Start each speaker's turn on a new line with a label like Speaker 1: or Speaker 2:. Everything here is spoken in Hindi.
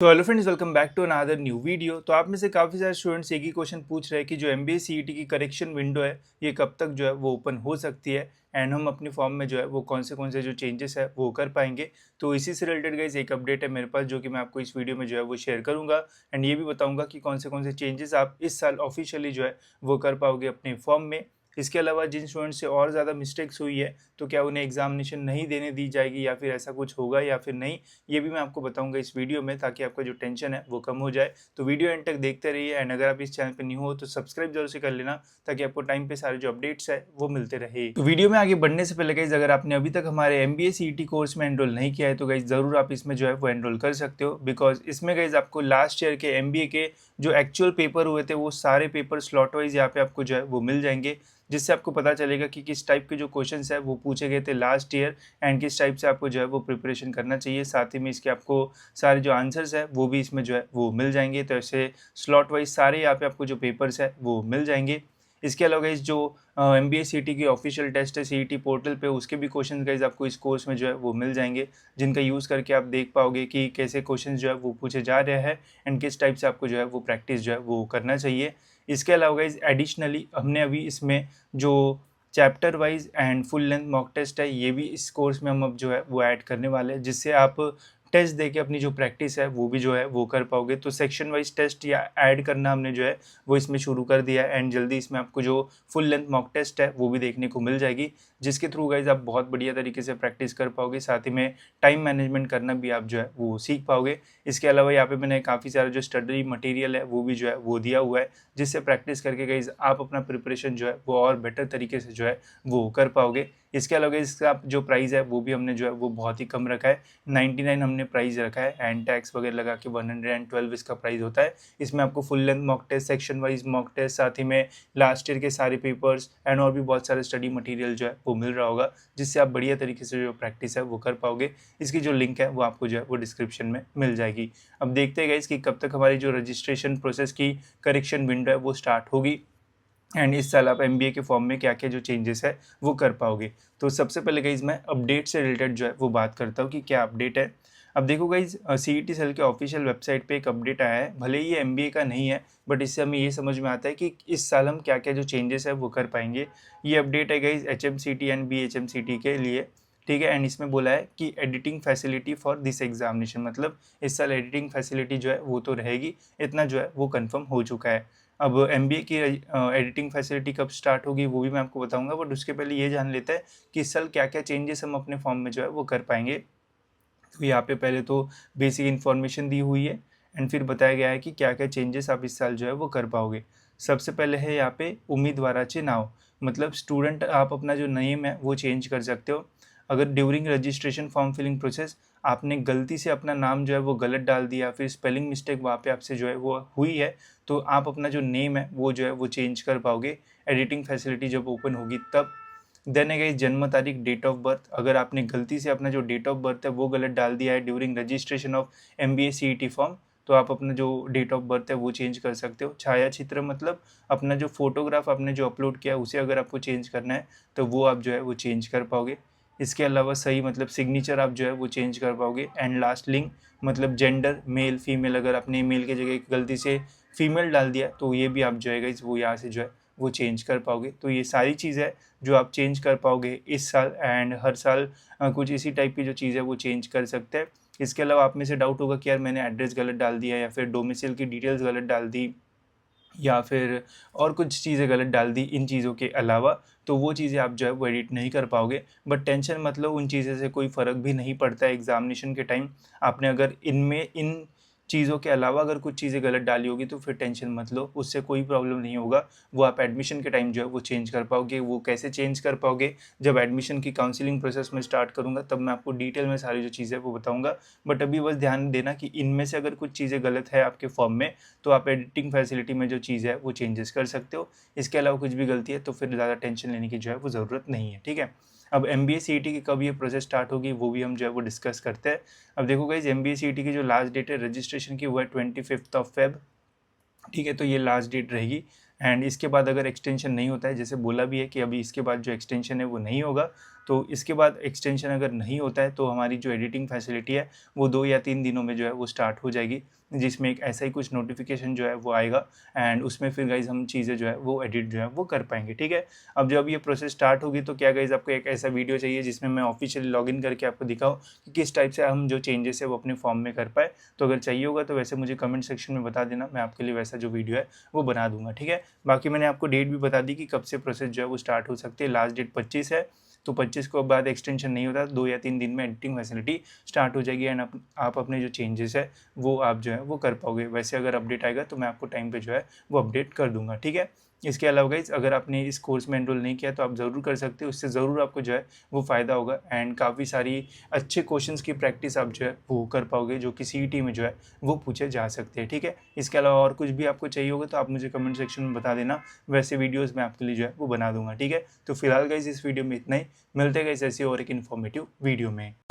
Speaker 1: तो hello friends, welcome back to another new video. तो आप में से काफ़ी सारे स्टूडेंट्स एक ही क्वेश्चन पूछ रहे हैं कि जो एमबीए सीईटी की करेक्शन विंडो है ये कब तक जो है वो ओपन हो सकती है एंड हम अपनी फॉर्म में जो है वो कौन से जो चेंजेस है वो कर पाएंगे। तो इसी से रिलेटेड गाइस एक अपडेट है मेरे पास जो कि मैं आपको इस वीडियो में जो है वो शेयर करूंगा एंड ये भी बताऊंगा कि कौन से चेंजेस आप इस साल ऑफिशियली जो है वो कर पाओगे अपने फॉर्म में। इसके अलावा जिन स्टूडेंट्स से और ज़्यादा मिस्टेक्स हुई है तो क्या उन्हें एग्जामिनेशन नहीं देने दी जाएगी या फिर ऐसा कुछ होगा या फिर नहीं, ये भी मैं आपको बताऊंगा इस वीडियो में ताकि आपका जो टेंशन है वो कम हो जाए। तो वीडियो एंड तक देखते रहिए एंड अगर आप इस चैनल पर न्यू हो तो सब्सक्राइब जरूर से कर लेना ताकि आपको टाइम पे सारे जो अपडेट्स है वो मिलते रहे। तो वीडियो में आगे बढ़ने से पहले गाइज अगर आपने अभी तक हमारे एमबीए सीईटी कोर्स में एनरोल नहीं किया है तो गाइज जरूर आप इसमें जो है वो एनरोल कर सकते हो, बिकॉज इसमें गाइज आपको लास्ट ईयर के एमबीए के जो एक्चुअल पेपर हुए थे वो सारे पेपर स्लॉट वाइज यहाँ पे आपको जो है वो मिल जाएंगे, जिससे आपको पता चलेगा कि किस टाइप के जो क्वेश्चंस है वो पूछे गए थे लास्ट ईयर एंड किस टाइप से आपको जो है वो प्रिपरेशन करना चाहिए। साथ ही में इसके आपको सारे जो आंसर्स है वो भी इसमें जो है वो मिल जाएंगे। तो ऐसे स्लॉट वाइज सारे यहाँ पे आपको जो पेपर्स है वो मिल जाएंगे। इसके अलावा इस जो एम बी ए सी टी की ऑफिशियल टेस्ट है सी ई टी पोर्टल पे उसके भी क्वेश्चन गाइज आपको इस कोर्स में जो है वो मिल जाएंगे, जिनका यूज़ करके आप देख पाओगे कि कैसे क्वेश्चन जो है वो पूछे जा रहे हैं एंड किस टाइप से आपको जो है वो प्रैक्टिस जो है वो करना चाहिए। इसके अलावा गाइज एडिशनली हमने अभी इसमें जो chapter wise and full length mock test है ये भी इस कोर्स में हम अब जो है वो ऐड करने वाले हैं, जिससे आप टेस्ट दे के अपनी जो प्रैक्टिस है वो भी जो है वो कर पाओगे। तो सेक्शन वाइज टेस्ट या ऐड करना हमने जो है वो इसमें शुरू कर दिया है एंड जल्दी इसमें आपको जो फुल लेंथ मॉक टेस्ट है वो भी देखने को मिल जाएगी, जिसके थ्रू गाइज आप बहुत बढ़िया तरीके से प्रैक्टिस कर पाओगे। साथ ही में टाइम मैनेजमेंट करना भी आप जो है वो सीख पाओगे। इसके अलावा यहाँ पे मैंने काफ़ी सारा जो स्टडी मटेरियल है वो भी जो है वो दिया हुआ है, जिससे प्रैक्टिस करके गाइज आप अपना प्रिपरेशन जो है वो और बेटर तरीके से जो है वो कर पाओगे। इसके अलावा इसका जो प्राइस है वो भी हमने जो है वो बहुत ही कम रखा है, 99 हमने प्राइस रखा है एंड टैक्स वगैरह लगा के 112 इसका प्राइस होता है। इसमें आपको full length mock test, section wise mock test, साथ ही में लास्ट ईयर के सारे पेपर्स एंड और भी बहुत सारे स्टडी मटेरियल जो है वो मिल रहा होगा, जिससे आप बढ़िया तरीके से जो प्रैक्टिस है वो कर पाओगे। इसकी जो लिंक है वो आपको जो है वो डिस्क्रिप्शन में मिल जाएगी। अब देखते हैं गाइस कि कब तक हमारी जो रजिस्ट्रेशन प्रोसेस की करेक्शन विंडो है वो स्टार्ट होगी एंड इस साल आप एमबीए के फॉर्म में क्या क्या जो चेंजेस है वो कर पाओगे। तो सबसे पहले गाइज मैं अपडेट से रिलेटेड जो है वो बात करता हूँ कि क्या अपडेट है। अब देखो गाइज सीईटी सेल के ऑफिशियल वेबसाइट पे एक अपडेट आया है, भले ही ये एमबीए का नहीं है बट इससे हमें ये समझ में आता है कि इस साल हम क्या क्या जो चेंजेस है वो कर पाएंगे। ये अपडेट है गाइज HMCT एंड BHMCT के लिए, ठीक है। एंड इसमें बोला है कि editing facility for this examination, मतलब इस साल एडिटिंग फैसिलिटी जो है वो तो रहेगी, इतना जो है वो कंफर्म हो चुका है। अब एमबीए की एडिटिंग फैसिलिटी कब स्टार्ट होगी वो भी मैं आपको बताऊंगा, बट उसके पहले ये जान लेते हैं कि इस साल क्या क्या चेंजेस हम अपने फॉर्म में जो है वो कर पाएंगे। तो यहाँ पे पहले तो बेसिक इन्फॉर्मेशन दी हुई है एंड फिर बताया गया है कि क्या क्या चेंजेस आप इस साल जो है वो कर पाओगे। सबसे पहले है यहाँ पे उम्मीदवाराचे नाव, मतलब स्टूडेंट आप अपना जो नेम है वो चेंज कर सकते हो। अगर during registration form filling process आपने गलती से अपना नाम जो है वो गलत डाल दिया, फिर स्पेलिंग मिस्टेक वहाँ पे आपसे जो है वो हुई है, तो आप अपना जो नेम है वो जो है वो चेंज कर पाओगे एडिटिंग फैसिलिटी जब ओपन होगी तब। देन है जन्म तारीख, डेट ऑफ बर्थ, अगर आपने गलती से अपना जो डेट ऑफ बर्थ है वो गलत डाल दिया है during registration of MBA CET form, तो आप अपना जो डेट ऑफ बर्थ है वो चेंज कर सकते हो। छाया चित्र, मतलब अपना जो फोटोग्राफ आपने जो अपलोड किया है उसे अगर आपको चेंज करना है तो वो आप जो है वो चेंज कर पाओगे। इसके अलावा सही मतलब सिग्नेचर आप जो है वो चेंज कर पाओगे। एंड लास्ट लिंग, मतलब जेंडर मेल फीमेल, अगर आपने मेल की जगह गलती से फीमेल डाल दिया तो ये भी आप जो है वो यहाँ से जो है वो चेंज कर पाओगे। तो ये सारी चीज़ है जो आप चेंज कर पाओगे इस साल एंड हर साल कुछ इसी टाइप की जो चीज़ है वो चेंज कर सकते हैं। इसके अलावा आप में से डाउट होगा कि यार मैंने एड्रेस गलत डाल दिया या फिर डोमिसाइल की डिटेल्स गलत डाल दी या फिर और कुछ चीज़ें गलत डाल दी इन चीज़ों के अलावा, तो वो चीज़ें आप जो है वो एडिट नहीं कर पाओगे। बट टेंशन मतलब उन चीज़ों से कोई फ़र्क भी नहीं पड़ता है एग्जामिनेशन के टाइम। आपने अगर इनमें इन चीज़ों के अलावा अगर कुछ चीज़ें गलत डाली होगी तो फिर टेंशन मत लो, उससे कोई प्रॉब्लम नहीं होगा। वो आप एडमिशन के टाइम जो है वो चेंज कर पाओगे। वो कैसे चेंज कर पाओगे, जब एडमिशन की काउंसलिंग प्रोसेस में स्टार्ट करूँगा तब मैं आपको डिटेल में सारी जो चीज़ें वो बताऊँगा। बट अभी बस ध्यान देना कि इनमें से अगर कुछ चीज़ें गलत है आपके फॉर्म में तो आप एडिटिंग फैसिलिटी में जो चीज़ है वो चेंजेस कर सकते हो। इसके अलावा कुछ भी गलती है तो फिर ज़्यादा टेंशन लेने की जो है वो ज़रूरत नहीं है, ठीक है। अब एमबीए सीईटी की कब ये प्रोसेस स्टार्ट होगी वो भी हम जो है वो डिस्कस करते हैं। अब देखो गाइस, एमबीए सीईटी की जो लास्ट डेट है रजिस्ट्रेशन की वो है 25 फेब, ठीक है। तो ये लास्ट डेट रहेगी एंड इसके बाद अगर एक्सटेंशन नहीं होता है, जैसे बोला भी है कि अभी इसके बाद जो एक्सटेंशन है वो नहीं होगा, तो इसके बाद एक्सटेंशन अगर नहीं होता है तो हमारी जो एडिटिंग फैसिलिटी है वो 2 या 3 दिनों में जो है वो स्टार्ट हो जाएगी, जिसमें एक ऐसा ही कुछ नोटिफिकेशन जो है वो आएगा एंड उसमें फिर गाइज़ हम चीज़ें जो है वो एडिट जो है वो कर पाएंगे। ठीक है, अब जब ये प्रोसेस स्टार्ट होगी तो क्या गाइज़ आपको एक ऐसा वीडियो चाहिए जिसमें मैं ऑफिशियली लॉगिन करके आपको दिखाऊँ कि किस टाइप से हम जो चेंजेस है वो अपने फॉर्म में कर पाए। तो अगर चाहिए होगा तो वैसे मुझे कमेंट सेक्शन में बता देना, मैं आपके लिए वैसा जो वीडियो है वो बना दूंगा। ठीक है, बाकी मैंने आपको डेट भी बता दी कि कब से प्रोसेस जो है वो स्टार्ट हो सकती है। लास्ट डेट 25 है, तो 25 को बाद एक्सटेंशन नहीं होता, 2 या 3 दिन में एडिटिंग फैसिलिटी स्टार्ट हो जाएगी एंड आप अपने जो चेंजेस है वो आप जो है वो कर पाओगे। वैसे अगर अपडेट आएगा तो मैं आपको टाइम पे जो है वो अपडेट कर दूंगा। ठीक है, इसके अलावा गाइज अगर आपने इस कोर्स में एनरोल नहीं किया तो आप ज़रूर कर सकते हो, उससे ज़रूर आपको जो है वो फ़ायदा होगा एंड काफ़ी सारी अच्छे क्वेश्चंस की प्रैक्टिस आप जो है वो कर पाओगे जो कि सीईटी में जो है वो पूछे जा सकते हैं। ठीक है, इसके अलावा और कुछ भी आपको चाहिए होगा तो आप मुझे कमेंट सेक्शन में बता देना, वैसे वीडियोज़ मैं आपके लिए जो है वो बना दूंगा। ठीक है, तो फिलहाल गाइज इस वीडियो में इतना ही, मिलते हैं गाइज ऐसी और एक इन्फॉर्मेटिव वीडियो में।